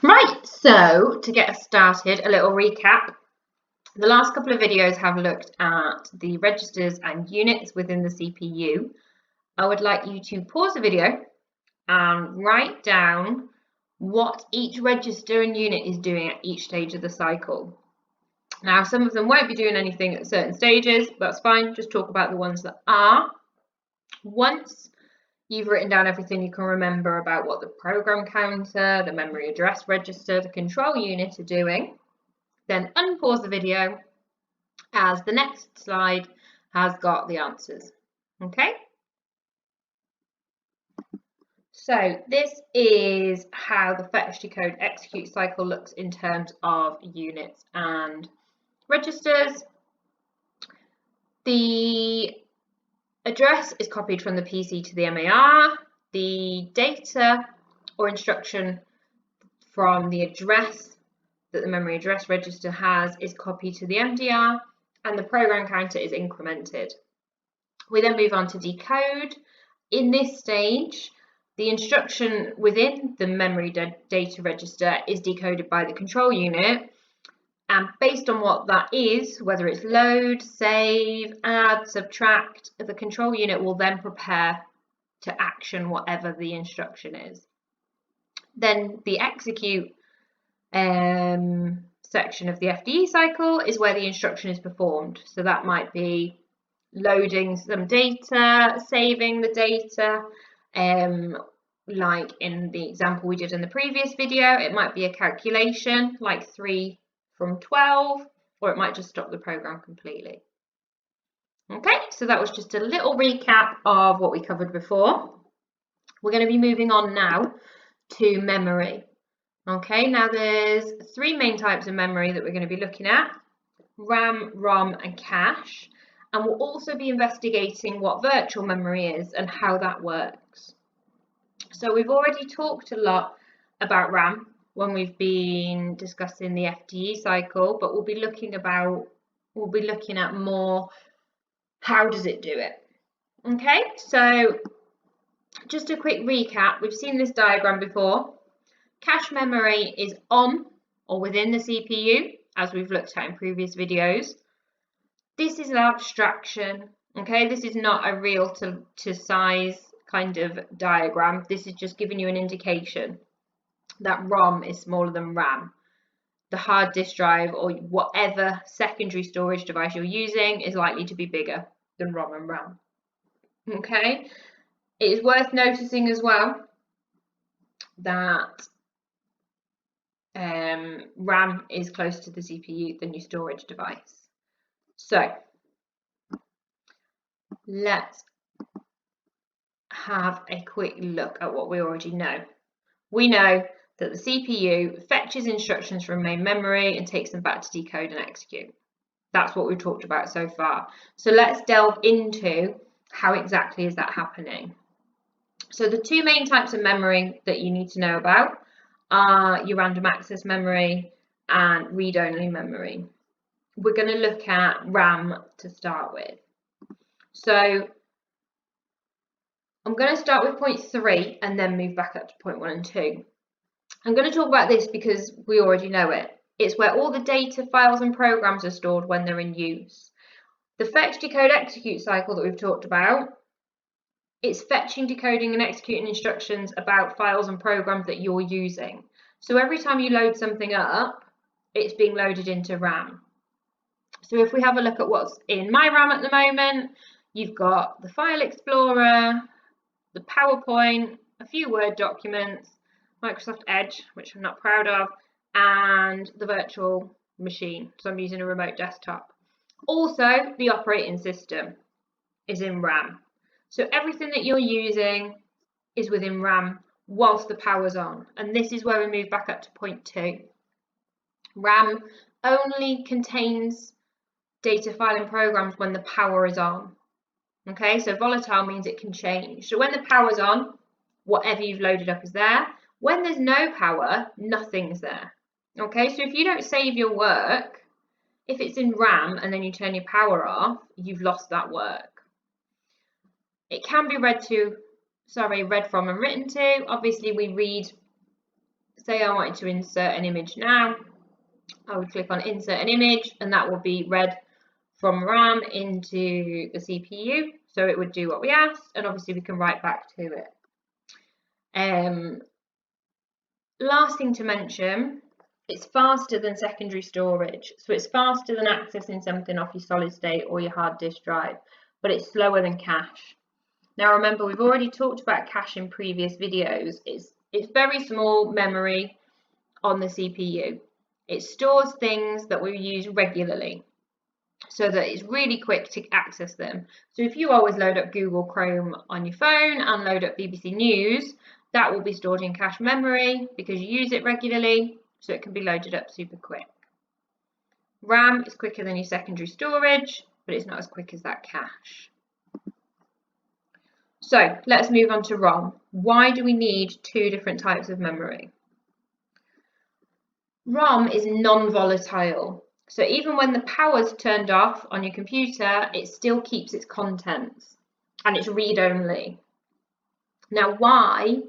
Right, so to get us started, a little recap. The last couple of videos have looked at the registers and units within the CPU. I would like you to pause the video and write down what each register and unit is doing at each stage of the cycle. Now, some of them won't be doing anything at certain stages, that's fine, just talk about the ones that are. Once you've written down everything you can remember about what the program counter, the memory address register, the control unit are doing, then unpause the video as the next slide has got the answers. Okay? So this is how the fetch, decode, execute cycle looks in terms of units and registers. The address is copied from the PC to the MAR. The data or instruction from the address that the memory address register has is copied to the MDR, and the program counter is incremented. We then move on to decode. In this stage, the instruction within the memory data register is decoded by the control unit, and based on what that is, whether it's load, save, add, subtract, the control unit will then prepare to action whatever the instruction is. Then the execute section of the FDE cycle is where the instruction is performed. So that might be loading some data, saving the data, like in the example we did in the previous video, it might be a calculation like 3 from 12, or it might just stop the program completely. Okay, so that was just a little recap of what we covered before. We're going to be moving on now to memory. Okay, now there's 3 main types of memory that we're going to be looking at: RAM, ROM and cache. And we'll also be investigating what virtual memory is and how that works. So we've already talked a lot about RAM when we've been discussing the FDE cycle, but we'll be looking at more how does it do it. Okay, so just a quick recap. We've seen this diagram before. Cache memory is on or within the CPU, as we've looked at in previous videos. This is an abstraction, okay? This is not a real to size kind of diagram. This is just giving you an indication that ROM is smaller than RAM. The hard disk drive or whatever secondary storage device you're using is likely to be bigger than ROM and RAM. Okay? It is worth noticing as well that RAM is closer to the CPU than your storage device. So let's have a quick look at what we already know. We know that the CPU fetches instructions from main memory and takes them back to decode and execute. That's what we've talked about so far. So let's delve into how exactly is that happening. So the 2 main types of memory that you need to know about are your random access memory and read-only memory. We're going to look at RAM to start with. So I'm going to start with point 3 and then move back up to point 1 and 2. I'm going to talk about this because we already know it. It's where all the data, files and programs are stored when they're in use. The fetch, decode, execute cycle that we've talked about, it's fetching, decoding and executing instructions about files and programs that you're using. So every time you load something up, it's being loaded into RAM. So if we have a look at what's in my RAM at the moment, you've got the File Explorer, the PowerPoint, a few Word documents, Microsoft Edge, which I'm not proud of, and the virtual machine. So I'm using a remote desktop. Also, the operating system is in RAM. So everything that you're using is within RAM whilst the power's on. And this is where we move back up to point 2. RAM only contains data, file and programs when the power is on. Okay, so volatile means it can change. So when the power's on, whatever you've loaded up is there. When there's no power, nothing's there. Okay, so if you don't save your work, if it's in RAM and then you turn your power off, you've lost that work. It can be read from and written to. Obviously, we read say I wanted to insert an image now, I would click on insert an image and that will be read from RAM into the CPU. So it would do what we asked, and obviously we can write back to it. Last thing to mention, it's faster than secondary storage. So it's faster than accessing something off your solid state or your hard disk drive, but it's slower than cache. Now remember, we've already talked about cache in previous videos. It's very small memory on the CPU. It stores things that we use regularly so that it's really quick to access them. So if you always load up Google Chrome on your phone and load up BBC News, that will be stored in cache memory because you use it regularly, so it can be loaded up super quick. RAM is quicker than your secondary storage, but it's not as quick as that cache. So let's move on to ROM. Why do we need two different types of memory? ROM is non-volatile. So even when the power's turned off on your computer, it still keeps its contents and it's read-only. Now, why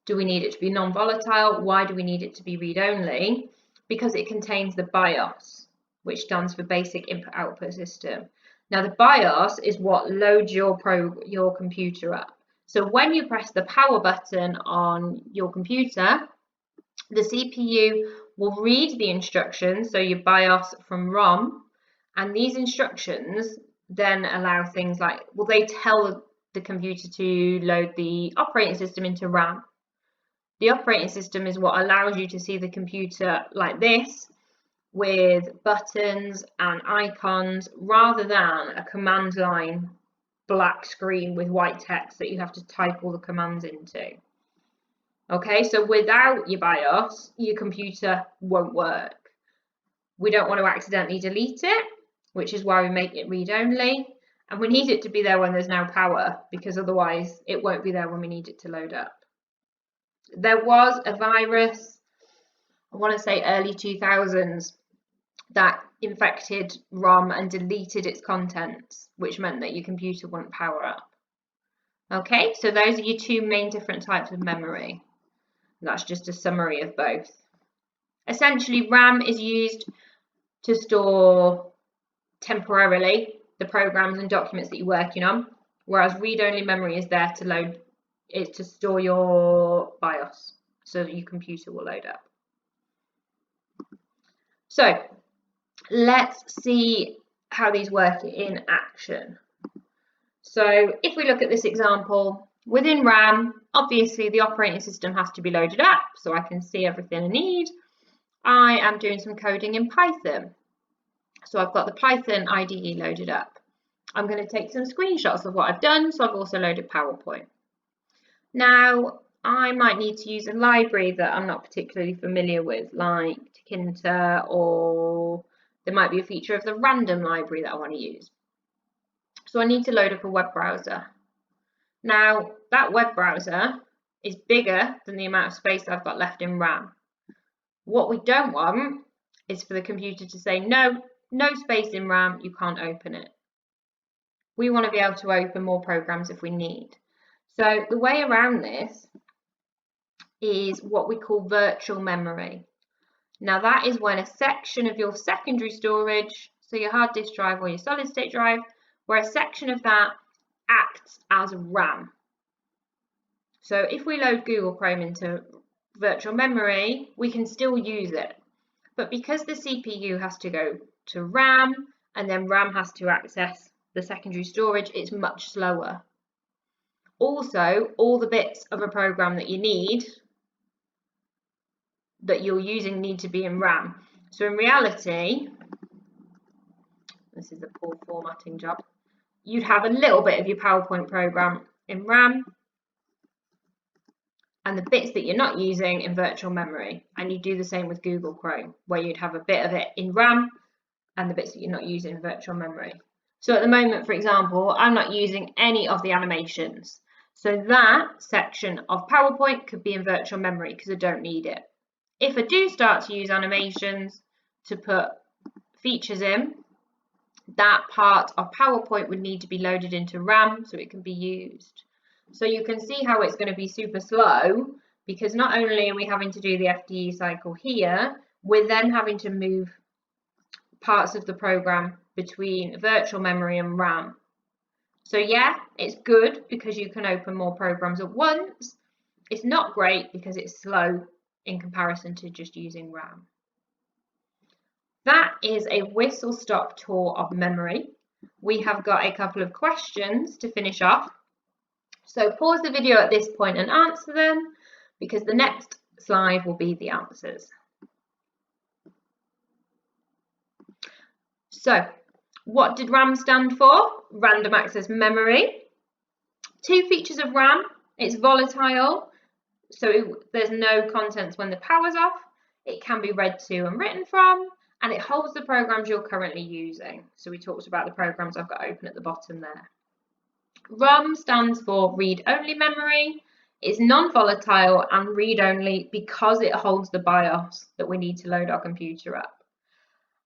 do we need it to be non-volatile? Why do we need it to be read-only? Because it contains the BIOS, which stands for Basic Input-Output System. Now, the BIOS is what loads your computer up. So when you press the power button on your computer, the CPU will read the instructions, so your BIOS from ROM, and these instructions then allow things like, well, they tell the computer to load the operating system into RAM. The operating system is what allows you to see the computer like this, with buttons and icons, rather than a command line black screen with white text that you have to type all the commands into. Okay, so without your BIOS, your computer won't work. We don't want to accidentally delete it, which is why we make it read-only, and we need it to be there when there's no power, because otherwise it won't be there when we need it to load up. There was a virus, I want to say early 2000s, that infected ROM and deleted its contents, which meant that your computer wouldn't power up. Okay, so those are your two main different types of memory. That's just a summary of both. Essentially, RAM is used to store temporarily the programs and documents that you're working on, whereas read-only memory is there to store your BIOS, so that your computer will load up. So let's see how these work in action. So if we look at this example, within RAM, obviously the operating system has to be loaded up so I can see everything I need. I am doing some coding in Python. So I've got the Python IDE loaded up. I'm going to take some screenshots of what I've done, so I've also loaded PowerPoint. Now, I might need to use a library that I'm not particularly familiar with, like Tkinter, or there might be a feature of the random library that I want to use. So I need to load up a web browser. Now, that web browser is bigger than the amount of space I've got left in RAM. What we don't want is for the computer to say, no space in RAM, you can't open it. We want to be able to open more programs if we need. So the way around this is what we call virtual memory. Now that is when a section of your secondary storage, so your hard disk drive or your solid state drive, where a section of that acts as RAM. So if we load Google Chrome into virtual memory, we can still use it. But because the CPU has to go to RAM and then RAM has to access the secondary storage, it's much slower. Also, all the bits of a program that you need, that you're using, need to be in RAM. So in reality, this is a poor formatting job, you'd have a little bit of your PowerPoint program in RAM and the bits that you're not using in virtual memory. And you do the same with Google Chrome, where you'd have a bit of it in RAM and the bits that you're not using in virtual memory. So at the moment, for example, I'm not using any of the animations. So that section of PowerPoint could be in virtual memory because I don't need it. If I do start to use animations to put features in, that part of PowerPoint would need to be loaded into RAM so it can be used. So you can see how it's going to be super slow because not only are we having to do the FDE cycle here, we're then having to move parts of the program between virtual memory and RAM. So yeah, it's good because you can open more programs at once. It's not great because it's slow in comparison to just using RAM. That is a whistle-stop tour of memory. We have got a couple of questions to finish off. So pause the video at this point and answer them, because the next slide will be the answers. So, what did RAM stand for? Random access memory. Two features of RAM: it's volatile, so there's no contents when the power's off. It can be read to and written from, and it holds the programs you're currently using. So we talked about the programs I've got open at the bottom there. ROM stands for read-only memory. It's non-volatile and read-only because it holds the BIOS that we need to load our computer up.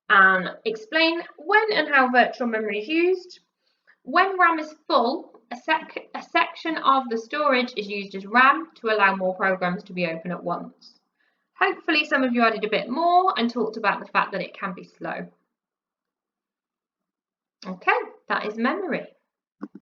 And explain when and how virtual memory is used. When RAM is full, a section of the storage is used as RAM to allow more programs to be open at once. Hopefully some of you added a bit more and talked about the fact that it can be slow. Okay, that is memory.